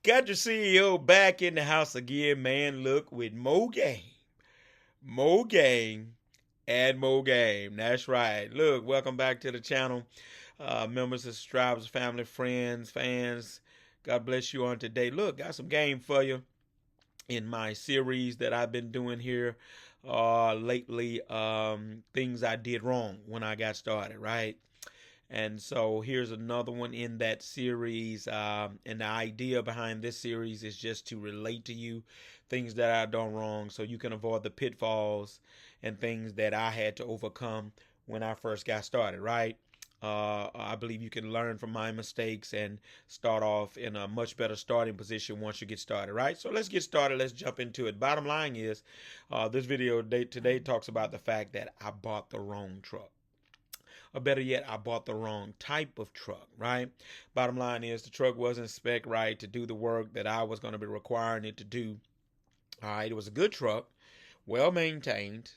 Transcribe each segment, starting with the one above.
Got your CEO back in the house again, man. Look, with more game. More game. Add more game. That's right. Look, welcome back to the channel. Members, subscribers, family, friends, fans. God bless you on today. Look, got some game for you in my series that I've been doing here lately. Things I did wrong when I got started, right? And so here's another one in that series. And the idea behind this series is just to relate to you things that I've done wrong so you can avoid the pitfalls and things that I had to overcome when I first got started, right? I believe you can learn from my mistakes and start off in a much better starting position once you get started, right? So let's get started. Let's jump into it. Bottom line is, this video today talks about the fact that I bought the wrong truck. Or better yet, I bought the wrong type of truck, right? Bottom line is the truck wasn't spec right to do the work that I was going to be requiring it to do. All right, it was a good truck, well maintained,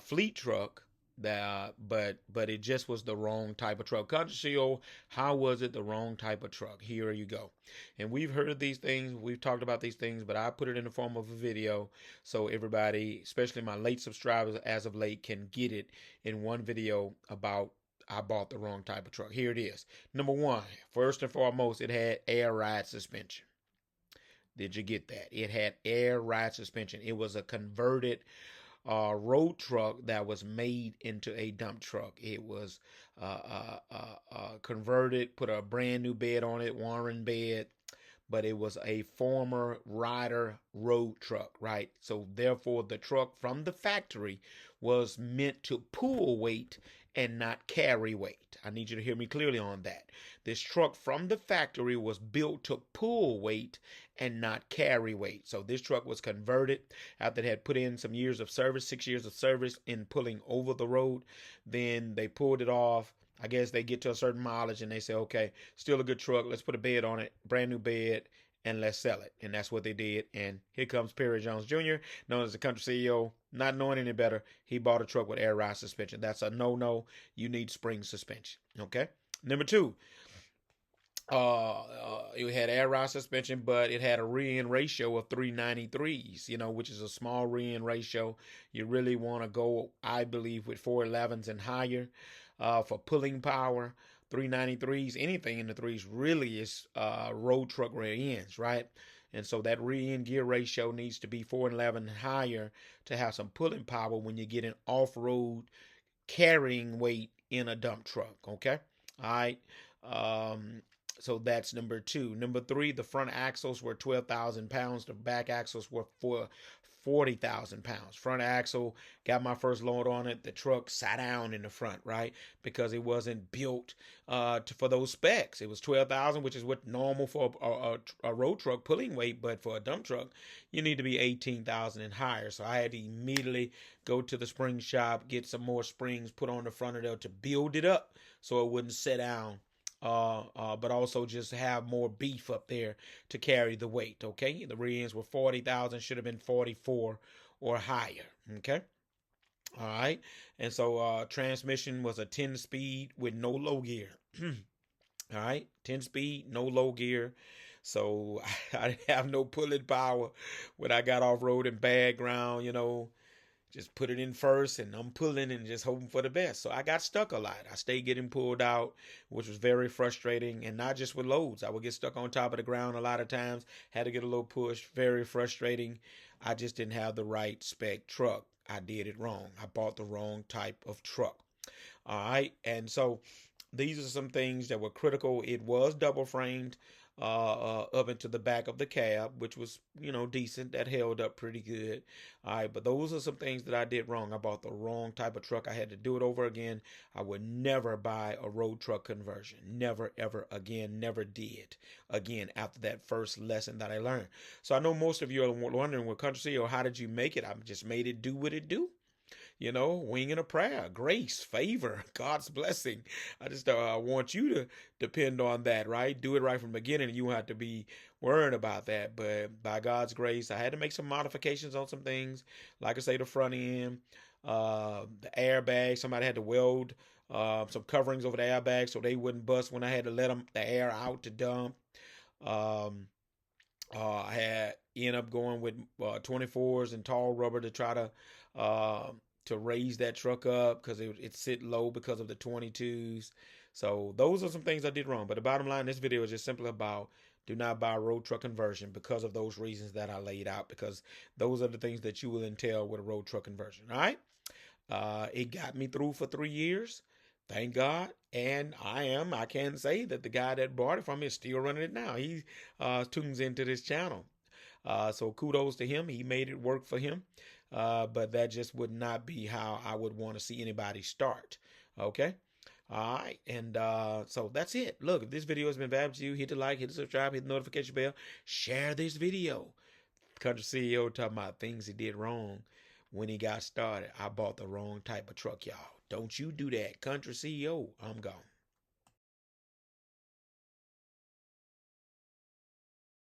fleet truck. That, but it just was the wrong type of truck. Controcio, how was it the wrong type of truck? Here you go. And we've heard of these things, we've talked about these things, but I put it in the form of a video so everybody, especially my late subscribers as of late, can get it in one video about I bought the wrong type of truck. Here it is. Number one, first and foremost, it had air ride suspension. Did you get that? It had air ride suspension. It was a converted road truck that was made into a dump truck. It was converted, put a brand new bed on it, Warren bed, but it was a former Ryder road truck, right? So therefore, the truck from the factory was meant to pull weight and not carry weight. I need you to hear me clearly on that. This truck from the factory was built to pull weight and not carry weight. So this truck was converted after it had put in some years of service, 6 years of service in pulling over the road. Then they pulled it off. I guess they get to a certain mileage and they say, okay, still a good truck. Let's put a bed on it, brand new bed, and let's sell it. And that's what they did. And here comes Perry Jones Jr., known as the country CEO, not knowing any better. He bought a truck with air ride suspension. That's a no-no. You need spring suspension. Okay. Number two, it had air ride suspension, but it had a rear-end ratio of 393s, which is a small rear-end ratio. You really want to go, I believe, with 411s and higher for pulling power. 393s, anything in the threes really is road truck rear ends, right? And so that rear end gear ratio needs to be 411 and higher to have some pulling power when you get an off-road carrying weight in a dump truck, okay? All right. So that's number two. Number three, the front axles were 12,000 pounds. The back axles were 40,000 pounds. Front axle, got my first load on it. The truck sat down in the front, right? Because it wasn't built for those specs. It was 12,000, which is what normal for a road truck pulling weight. But for a dump truck, you need to be 18,000 and higher. So I had to immediately go to the spring shop, get some more springs put on the front of there to build it up so it wouldn't sit down. But also just have more beef up there to carry the weight, okay? The rear ends were 40,000, should have been 44 or higher, okay? All right, and so transmission was a 10-speed with no low gear. All right, 10-speed, no low gear. So I didn't have no pulling power when I got off-road and bad ground, just put it in first and I'm pulling and just hoping for the best. So I got stuck a lot. I stayed getting pulled out, which was very frustrating, and not just with loads. I would get stuck on top of the ground a lot of times, had to get a little push, very frustrating. I just didn't have the right spec truck. I did it wrong. I bought the wrong type of truck. All right. And so these are some things that were critical. It was double framed up into the back of the cab, which was, decent. That held up pretty good. All right, but those are some things that I did wrong. I bought the wrong type of truck. I had to do it over again. I would never buy a road truck conversion. Never, ever again. Never did again after that first lesson that I learned. So I know most of you are wondering, well, Country CEO, how did you make it? I just made it do what it do. Wing and a prayer, grace, favor, God's blessing. I just want you to depend on that, right? Do it right from the beginning, and you won't have to be worrying about that. But by God's grace, I had to make some modifications on some things. Like I say, the front end, the airbag. Somebody had to weld some coverings over the airbag so they wouldn't bust when I had to let the air out to dump. Um, I had end up going with 24s and tall rubber to try to raise that truck up because it sit low because of the 22s. So those are some things I did wrong. But the bottom line, this video is just simply about do not buy a road truck conversion because of those reasons that I laid out, because those are the things that you will entail with a road truck conversion. All right. It got me through for 3 years. Thank God. And I can say that the guy that bought it from me is still running it now. He tunes into this channel. So kudos to him. He made it work for him. But that just would not be how I would want to see anybody start. Okay. All right. And so that's it. Look, if this video has been valuable to you, hit the like, hit the subscribe, hit the notification bell, share this video. Country CEO talking about things he did wrong when he got started. I bought the wrong type of truck, y'all. Don't you do that. Country CEO, I'm gone.